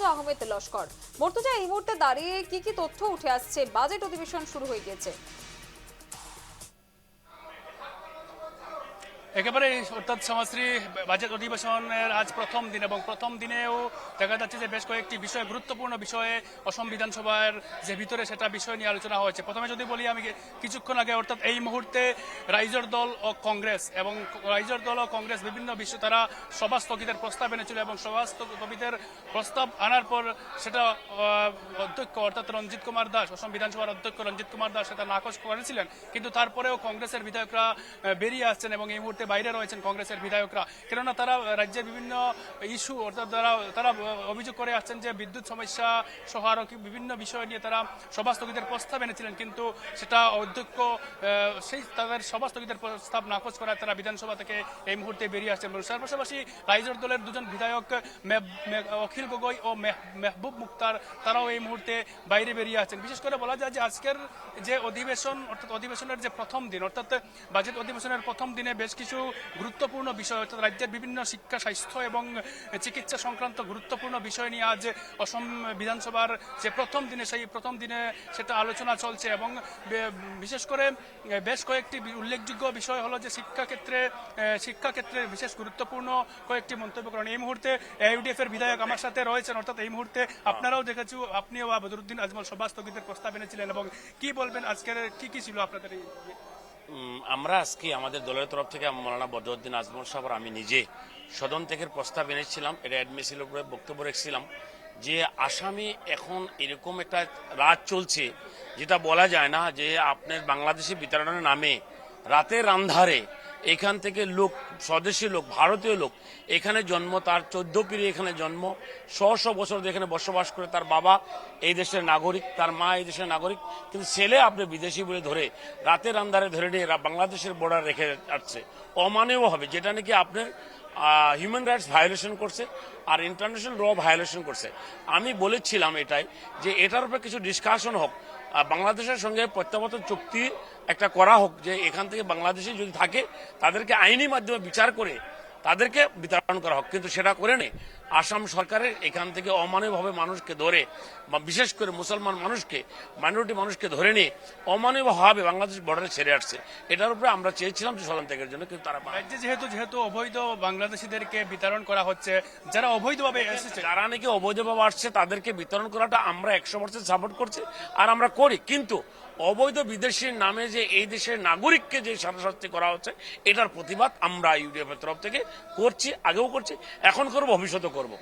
মুর্তজা আহমেদ লস্কর। মুর্তজা, এই মুহূর্তে দাঁড়িয়ে কি তথ্য উঠে আসছে? বাজেট অধিবেশন শুরু হয়ে গিয়েছে। একেবারে অর্থাৎ সমাজশ্রী বাজেট অধিবেশনের আজ প্রথম দিন এবং প্রথম দিনেও দেখা যাচ্ছে যে বেশ কয়েকটি বিষয়, গুরুত্বপূর্ণ বিষয়ে অসম বিধানসভার যে ভিতরে সেটা বিষয় নিয়ে আলোচনা হয়েছে। প্রথমে যদি বলি, আমি কিছুক্ষণ আগে অর্থাৎ এই মুহূর্তে রাইজর দল ও কংগ্রেস বিভিন্ন বিষয় তারা সভা স্থগিতের প্রস্তাব এনেছিল এবং সভা স্থগিতের প্রস্তাব আনার পর সেটা অধ্যক্ষ অর্থাৎ রঞ্জিত কুমার দাস, অসম বিধানসভার অধ্যক্ষ রঞ্জিত কুমার দাস সেটা নাকচ করেছিলেন। কিন্তু তারপরেও কংগ্রেসের বিধায়করা বেরিয়ে আসছেন এবং এই মুহূর্তে বাইরে রয়েছেন কংগ্রেসের বিধায়করা, কেননা তারা রাজ্যের বিভিন্ন ইস্যু অর্থাৎ তারা অভিযোগ করে আসছেন যে বিদ্যুৎ সমস্যা সহ আরো বিভিন্ন বিষয় নিয়ে তারা সভা স্থগিতের প্রস্তাব এনেছিলেন, কিন্তু সেটা অধ্যক্ষ সেই তাদের সভা স্থগিতের প্রস্তাব নাকচ করায় তারা বিধানসভা থেকে এই মুহূর্তে বেরিয়ে আসছেন। তার পাশাপাশি রাইজর দলের দুজন বিধায়ক অখিল গগৈ ও মেহবুব মুক্তার তারাও এই মুহূর্তে বাইরে বেরিয়ে আছেন। বিশেষ করে বলা যায় যে আজকের যে অধিবেশন অর্থাৎ অধিবেশনের যে প্রথম দিন অর্থাৎ বাজেট অধিবেশনের প্রথম দিনে বেশ কিছু গুরুত্বপূর্ণ বিষয় অর্থাৎ রাজ্যের বিভিন্ন শিক্ষা, স্বাস্থ্য এবং চিকিৎসা সংক্রান্ত গুরুত্বপূর্ণ বিষয় নিয়ে আজ অসম বিধানসভার যে প্রথম দিনে সেই প্রথম দিনে সেটা আলোচনা চলছে এবং বিশেষ করে বেশ কয়েকটি উল্লেখযোগ্য বিষয় হলো যে শিক্ষাক্ষেত্রে বিশেষ গুরুত্বপূর্ণ কয়েকটি মন্তব্য করেন। এই মুহূর্তে ইউডিএফ এর বিধায়ক আমার সাথে রয়েছেন, অর্থাৎ এই মুহূর্তে আপনারাও দেখেছি, আপনিও বদরুদ্দিন আজমল সভা স্থগিতের প্রস্তাব এনেছিলেন এবং কি বলবেন আজকের কি ছিল আপনাদের? আমরা আজকে আমাদের দলের তরফ থেকে মৌলানা বদরুদ্দিন আজমল সাহেব আমি নিজে সদন থেকে প্রস্তাব এনেছিলাম, এটা অ্যাডমিসির উপরে বক্তব্য রেখেছিলাম যে আসামে এখন এরকম একটা রাত চলছে যেটা বলা যায় না, যে আপনার বাংলাদেশি বিতরণের নামে রাতের আন্ধারে এখান থেকে লোক, স্বদেশী লোক, ভারতীয় লোক এখানে জন্ম, তার 14 পিঢ়ি এখানে জন্ম, শো বছর এখানে বসবাস করে, তার বাবা এই দেশের নাগরিক, তার মা এই দেশের নাগরিক, কিন্তু ছেলে আপনি বিদেশি বলে ধরে রাতের আন্ধারে ধরে নিয়ে বাংলাদেশের বর্ডার রেখে আসছে অমানবীয় হবে, যেটা নাকি আপনার হিউম্যান রাইটস ভায়োলেশন করছে আর ইন্টারন্যাশনাল ল ভায়োলেশন করছে। আমি বলেছিলাম এটাই যে এটার উপরে কিছু ডিসকাশন হোক, বাংলাদেশের সঙ্গে প্রত্যাবর্তন চুক্তি একটা করা হোক, যে এখান থেকে বাংলাদেশে যদি থাকে তাদেরকে আইনি মাধ্যমে বিচার করে তাদেরকে বিতরণ করা হোক, কিন্তু সেটা করে নেই। আসাম সরকারের এখান থেকে অমানবীয়ভাবে মানুষকে ধরে, বা বিশেষ করে মুসলমান মানুষকে, মাইনরিটি মানুষকে ধরে নিয়ে অমানবীয়ভাবে বাংলাদেশ বর্ডারে ছেড়ে আসছে। এটার উপরে আমরা চেয়েছিলাম যে সদন ত্যাগের জন্য, কিন্তু তারা রাজ্যে যেহেতু অবৈধ বাংলাদেশিদেরকে বিতরণ করা হচ্ছে, যারা অবৈধভাবে এসেছে, যারা নাকি অবৈধভাবে আসছে তাদেরকে বিতরণ করাটা আমরা 100% সাপোর্ট করছি আর আমরা করি, কিন্তু অবৈধ বিদেশির নামে যে এই দেশের নাগরিককে যে শাস্তি করা হচ্ছে এটার প্রতিবাদ আমরা ইউডিএফ এর তরফ থেকে করছি, আগেও করছি, এখন করবো, ভবিষ্যতে করবো।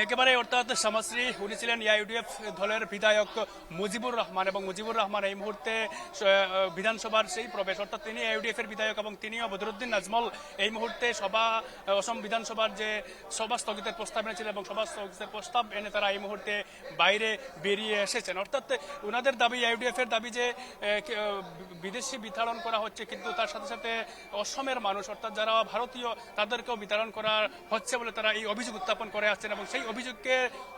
একেবারে অর্থাৎ সমাজশ্রী উনি ছিলেন ইউডিএফ দলের বিধায়ক মুজিবুর রহমান এবং মুজিবুর রহমান এই মুহূর্তে বিধানসভার সেই প্রবেশ, অর্থাৎ তিনি ইউডিএফ এর বিধায়ক এবং তিনিও বদরুদ্দিন আজমল এই মুহূর্তে অসম বিধানসভার যে সভা স্থগিতের প্রস্তাব এনেছিলেন এবং সভা স্থগিতের প্রস্তাব এনে তারা এই মুহূর্তে বাইরে বেরিয়ে এসেছেন। অর্থাৎ ওনাদের দাবি, ইউডিএফ এর দাবি যে বিদেশি বিতরণ করা হচ্ছে, কিন্তু তার সাথে সাথে অসমের মানুষ অর্থাৎ যারা ভারতীয় তাদেরকেও বিতরণ করা হচ্ছে বলে তারা এই অভিযোগ উত্থাপন করে আসছেন এবং সেই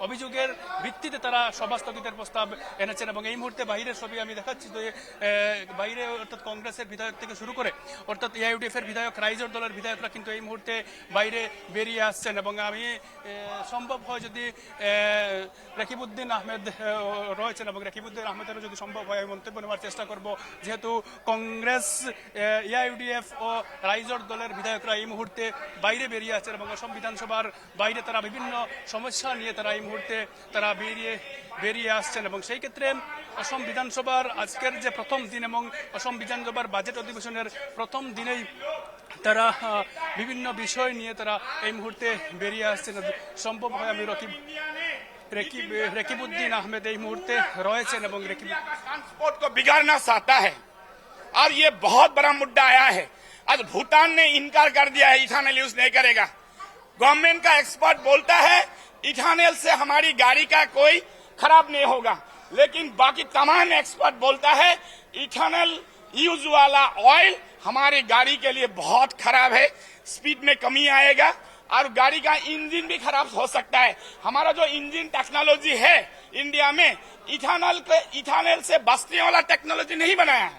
অভিযোগের ভিত্তিতে তারা সভা স্থগিতের প্রস্তাব এনেছেন। এবং এই মুহূর্তে বাইরের ছবি আমি দেখাচ্ছি, যে বাইরে অর্থাৎ কংগ্রেসের বিধায়ক থেকে শুরু করে অর্থাৎ ইউডিএফ এর বিধায়ক, রাইজর দলের বিধায়করা কিন্তু এই মুহূর্তে বাইরে বেরিয়ে আসছেন। এবং আমি সম্ভব হয় যদি রকিবউদ্দিন আহমেদ রয়েছেন এবং রকিবউদ্দিন আহমেদেরও যদি সম্ভব হয় আমি মন্তব্য নেওয়ার চেষ্টা করব, যেহেতু কংগ্রেস, ইউডিএফ ও রাইজর দলের বিধায়করা এই মুহূর্তে বাইরে বেরিয়ে আছেন এবং অসম বিধানসভার বাইরে তারা বিভিন্ন সমস্যা নিয়ে তারা এই মুহূর্তে তারা বেরিয়ে আসছেন। এবং সেই ক্ষেত্রে অসম বিধানসভার আজকের যে প্রথম দিন এবং অসম বিধানসভার বাজেট অধিবেশনের প্রথম দিনেই তারা বিভিন্ন বিষয় নিয়ে তারা এই মুহূর্তে বেরিয়ে আসছেন। সম্ভব হয় আমি রকিবউদ্দিন আহমেদ এই মুহূর্তে রয়েছেন এবং ट्रांसपोर्ट को बिगाड़ना चाहता है और ये बहुत बड़ा मुद्दा आया है। आज भूटान ने इनकार कर दिया है, इथानॉल यूज नहीं करेगा। गवर्नमेंट का एक्सपर्ट बोलता है इथानॉल से हमारी गाड़ी का कोई खराब नहीं होगा, लेकिन बाकी तमाम एक्सपर्ट बोलता है इथानॉल यूज वाला ऑयल हमारी गाड़ी के लिए बहुत खराब है, स्पीड में कमी आएगा और गाड़ी का इंजन भी खराब हो सकता है। हमारा जो इंजन टेक्नोलॉजी है इंडिया में इथानॉल से बचने वाला टेक्नोलॉजी नहीं बनाया है,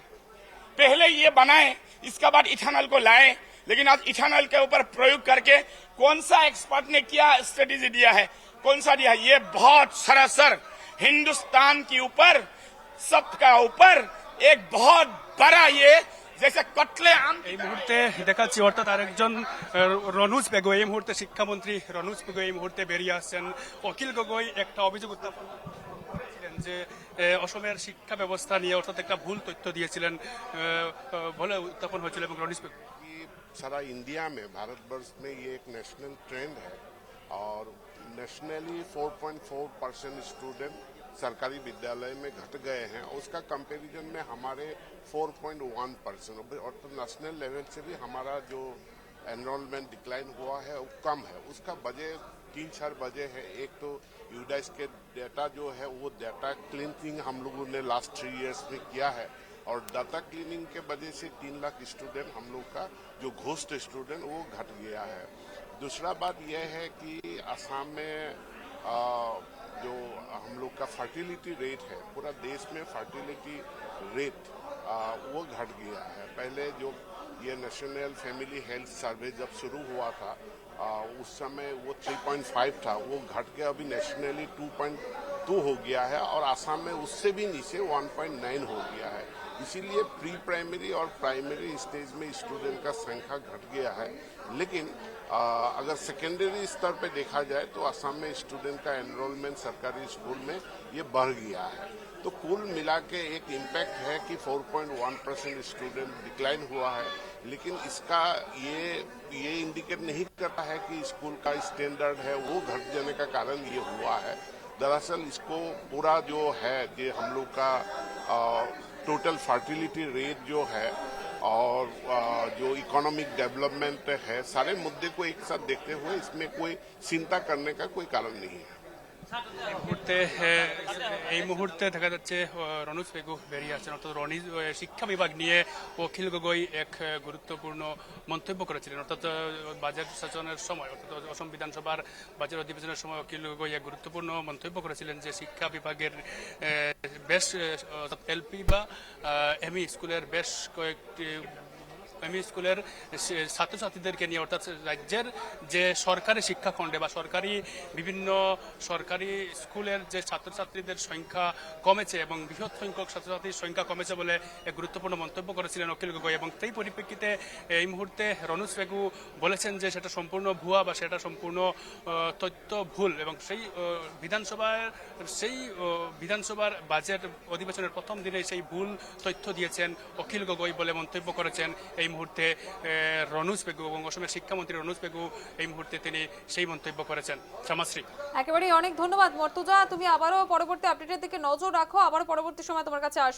पहले ये बनाए इसके बाद इथानॉल को लाए, लेकिन आज इथानॉल के ऊपर प्रयोग करके कौन सा एक्सपर्ट ने क्या स्ट्रेटेजी दिया है, कौन सा दिया? ये बहुत सरासर हिंदुस्तान के ऊपर, सबका ऊपर एक बहुत बड़ा ये जैसे कटले आम এই মুহূর্তে দেখাচ্ছি অর্থাৎ আরেকজন রনুজ পেগু, এই মুহূর্তে শিক্ষামন্ত্রী রনুজ পেগু এই মুহূর্তে বেরিয়ে আসছেন। অখিল গগৈ একটা অভিযোগ উত্থাপন করেছিলেন যে অসমের শিক্ষা ব্যবস্থা নিয়ে অর্থাৎ একটা ভুল তথ্য দিয়েছিলেন বলে উত্থাপন হয়েছিল এবং রনুজ পেগু कि सारा इंडिया में भारतवर्ष में ये एक नेशनल ट्रेंड है और नेशनली 4.4% स्टूडेंट सरकारी विद्यालय में घट गए हैं। उसका कंपैरिजन में हमारे 4.1% और तो नेशनल लेवल से भी हमारा जो एनरोलमेंट डिक्लाइन हुआ है वो कम है। उसका वजह 3-4 वजह है। एक तो यूडाइस के डेटा जो है वो डाटा क्लीनिंग हम लोगों ने लास्ट 3 इयर्स में किया है और डाटा क्लीनिंग के वजह से 3 लाख स्टूडेंट हम लोग का जो घोस्ट स्टूडेंट वो घट गया है। दूसरा बात यह है कि असम में जो हम लोग का फर्टिलिटी रेट है, पूरा देश में फर्टिलिटी रेट वो घट गया है। पहले जो ये नेशनल फैमिली हेल्थ सर्वे जब शुरू हुआ था उस समय वो 3.5 था, वो घट के अभी नेशनली 2.2 हो गया है और असम में उससे भी नीचे 1.9 हो गया है। इसीलिए प्री प्राइमरी और प्राइमरी स्टेज में स्टूडेंट का संख्या घट गया है। लेकिन अगर सेकेंडरी स्तर पे देखा जाए तो असम में स्टूडेंट का एनरोलमेंट सरकारी स्कूल में ये बढ़ गया है। तो कुल मिला के एक इम्पैक्ट है कि 4.1% स्टूडेंट डिक्लाइन हुआ है, लेकिन इसका ये इंडिकेट नहीं करता है कि स्कूल का स्टैंडर्ड है वो घट जाने का कारण ये हुआ है। दरअसल इसको पूरा जो है ये हम लोग का टोटल फर्टिलिटी रेट जो है और जो इकोनॉमिक डेवलपमेंट है, सारे मुद्दे को एक साथ देखते हुए इसमें कोई चिंता करने का कोई कारण नहीं है। এই মুহূর্তে দেখা যাচ্ছে রনুজ পেগু বেরিয়ে আসছেন। অর্থাৎ শিক্ষা বিভাগ নিয়ে অখিল গগৈ এক গুরুত্বপূর্ণ মন্তব্য করেছিলেন। অর্থাৎ বাজেট সেশনের সময় অর্থাৎ অসম বিধানসভার বাজেট অধিবেশনের সময় অখিল গগৈ এক গুরুত্বপূর্ণ মন্তব্য করেছিলেন যে শিক্ষা বিভাগের বেশ এলপি বা এমই স্কুলের বেশ কয়েকটি এমই স্কুলের ছাত্রছাত্রীদেরকে নিয়ে অর্থাৎ রাজ্যের যে সরকারি শিক্ষাখণ্ডে বা সরকারি বিভিন্ন সরকারি স্কুলের যে ছাত্রছাত্রীদের সংখ্যা কমেছে এবং বৃহৎ সংখ্যক ছাত্রছাত্রীর সংখ্যা কমেছে বলে এক গুরুত্বপূর্ণ মন্তব্য করেছিলেন অখিল গগৈ এবং সেই পরিপ্রেক্ষিতে এই মুহূর্তে রনুজ পেগু বলেছেন যে সেটা সম্পূর্ণ ভুয়া বা সেটা সম্পূর্ণ তথ্য ভুল এবং সেই বিধানসভার বাজেট অধিবেশনের প্রথম দিনে সেই ভুল তথ্য দিয়েছেন অখিল গগৈ বলে মন্তব্য করেছেন এই মুহূর্তে রনুজ পেগু এবং অসমের শিক্ষামন্ত্রী রনুজ পেগু এই মুহূর্তে তিনি সেই মন্তব্য করেছেন। শ্যামাশ্রী, একেবারে অনেক ধন্যবাদ মর্তুজা। তুমি আবারও পরবর্তী আপডেটের দিকে নজর রাখো, আবারও পরবর্তী সময় তোমার কাছে আসবো।